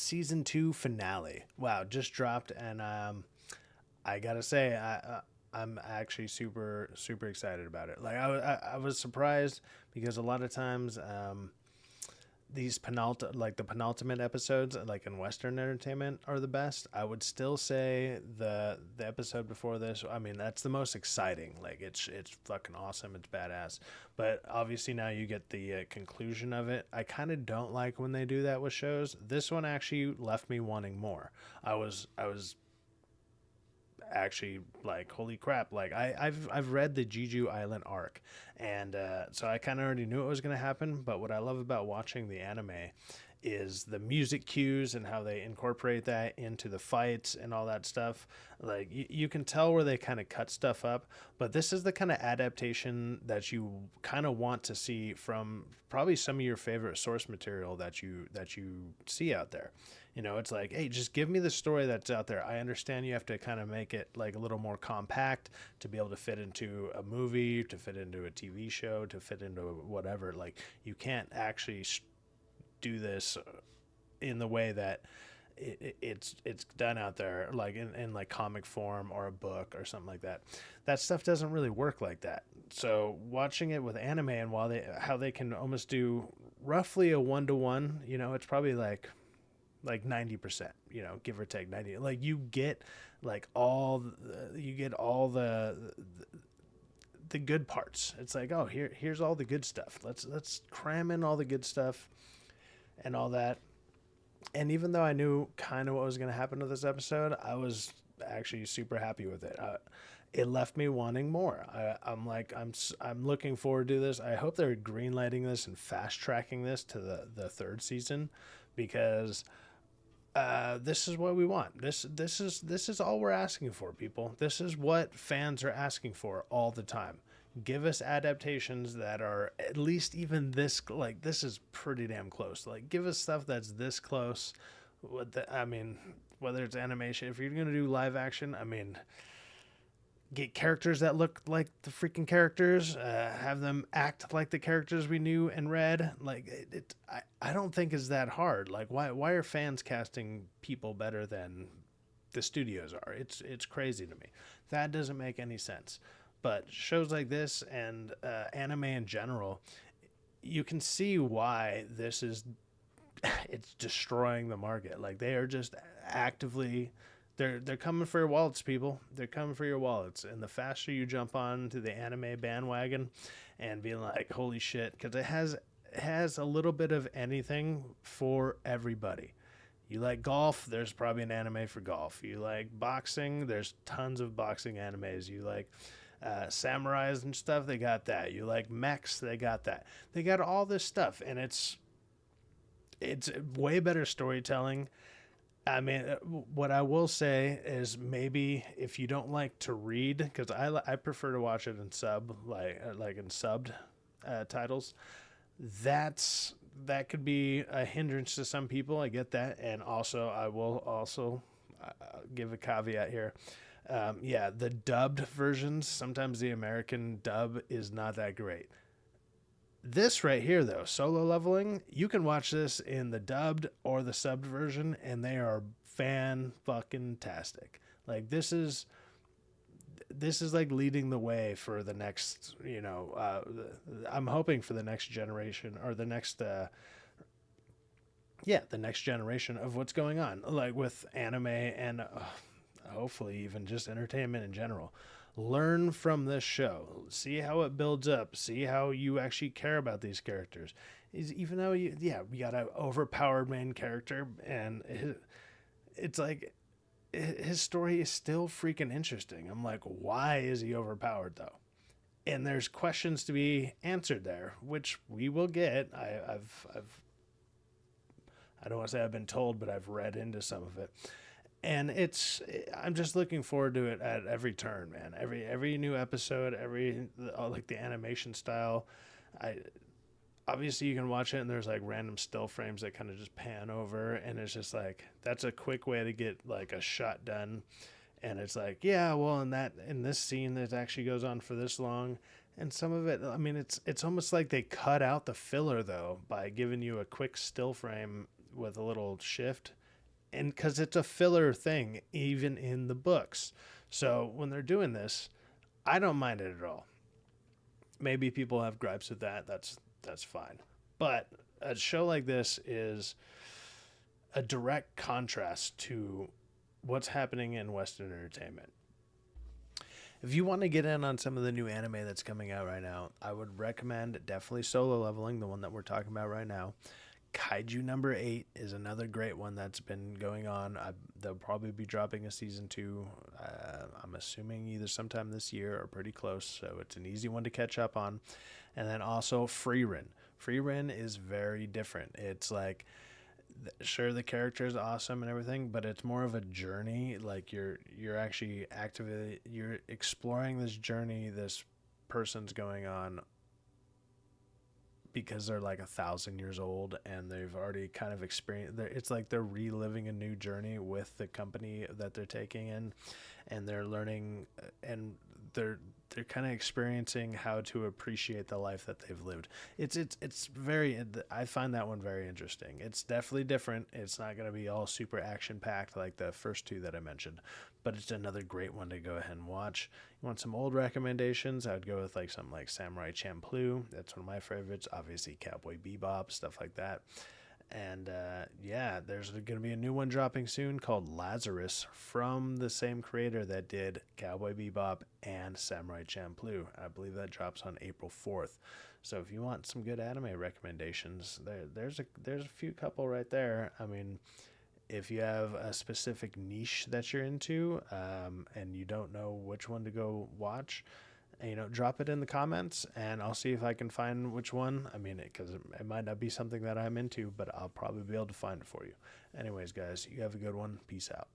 season 2 finale. Wow, just dropped, and I gotta say, I'm actually super excited about it. Like I was surprised because a lot of times these the penultimate episodes, like in Western entertainment, are the best. I would still say the episode before this. I mean, that's the most exciting. Like it's fucking awesome. It's badass. But obviously now you get the conclusion of it. I kind of don't like when they do that with shows. This one actually left me wanting more. I was actually like holy crap, like I've read the Jeju Island arc, and so I kind of already knew it was going to happen. But what I love about watching the anime is the music cues and how they incorporate that into the fights and all that stuff. Like you can tell where they kind of cut stuff up, but this is the kind of adaptation that you kind of want to see from probably some of your favorite source material that you see out there. It's like, hey, just give me the story that's out there. I understand you have to kind of make it like a little more compact to be able to fit into a movie, to fit into a TV show, to fit into whatever. Like, you can't actually do this in the way that it's done out there, like in like comic form or a book or something like that. That stuff doesn't really work like that. So watching it with anime, and while they how they can almost do roughly a 1-to-1, it's probably like 90%, give or take 90. Like you get like you get all the good parts. It's like, oh, here's all the good stuff. Let's cram in all the good stuff and all that. And even though I knew kind of what was going to happen to this episode, I was actually super happy with it. It left me wanting more. I'm like, I'm looking forward to this. I hope they're greenlighting this and fast tracking this to the third season, because this is what we want. This is all we're asking for, people. This is what fans are asking for all the time. Give us adaptations that are at least even this, like, this is pretty damn close. Like, give us stuff that's this close. I mean, whether it's animation, if you're gonna do live action, I mean, get characters that look like the freaking characters, have them act like the characters we knew and read. Like I don't think it's that hard. Like why are fans casting people better than the studios are? It's crazy to me. That doesn't make any sense. But shows like this and anime in general, you can see why this is it's destroying the market. Like they are just actively they're coming for your wallets, people. They're coming for your wallets. And the faster you jump on to the anime bandwagon and being like, holy shit, because it has a little bit of anything for everybody. You like golf, there's probably an anime for golf. You like boxing, there's tons of boxing animes. You like samurais and stuff, they got that. You like mechs, they got that. They got all this stuff, and it's way better storytelling. I mean, what I will say is maybe if you don't like to read, because I prefer to watch it in like in subbed titles. That could be a hindrance to some people. I get that, and also I will also give a caveat here. Yeah, the dubbed versions, sometimes the American dub is not that great. This right here, though, Solo Leveling, you can watch this in the dubbed or the subbed version, and they are fan fucking tastic. Like this is like leading the way for the next, I'm hoping for the next generation, or the next the next generation of what's going on, like with anime and hopefully even just entertainment in general. Learn from this show. See how it builds up. See how you actually care about these characters. Even though we got an overpowered main character, and it's like his story is still freaking interesting. I'm like, why is he overpowered though? And there's questions to be answered there, which we will get. I don't want to say I've been told, but I've read into some of it, and I'm just looking forward to it at every turn, man. Every new episode, every like the animation style. I Obviously you can watch it and there's like random still frames that kind of just pan over, and it's just like that's a quick way to get like a shot done. And it's like, yeah, well, in this scene that actually goes on for this long. And some of it, I mean, it's almost like they cut out the filler though by giving you a quick still frame with a little shift, and because it's a filler thing, even in the books. So when they're doing this, I don't mind it at all. Maybe people have gripes with that. That's fine. But a show like this is a direct contrast to what's happening in Western entertainment. If you want to get in on some of the new anime that's coming out right now, I would recommend definitely Solo Leveling, the one that we're talking about right now. Kaiju number 8 is another great one that's been going on. They'll probably be dropping a season 2. I'm assuming either sometime this year or pretty close, so it's an easy one to catch up on. And then also Frieren. Frieren is very different. It's like, sure, the character is awesome and everything, but it's more of a journey. Like you're actually actively you're exploring this journey this person's going on because they're like 1,000 years old and they've already kind of experienced. It's like they're reliving a new journey with the company that they're taking in, and they're learning, and they're kind of experiencing how to appreciate the life that they've lived. It's very. I find that one very interesting. It's definitely different. It's not going to be all super action packed like the first two that I mentioned, but it's another great one to go ahead and watch. You want some old recommendations? I would go with like something like Samurai Champloo. That's one of my favorites. Obviously, Cowboy Bebop, stuff like that. And yeah, there's going to be a new one dropping soon called Lazarus from the same creator that did Cowboy Bebop and Samurai Champloo. I believe that drops on April 4th. So if you want some good anime recommendations, there's a few couple right there. I mean, if you have a specific niche that you're into, and you don't know which one to go watch, drop it in the comments and I'll see if I can find which one. I mean, because it might not be something that I'm into, but I'll probably be able to find it for you. Anyways, guys, you have a good one. Peace out.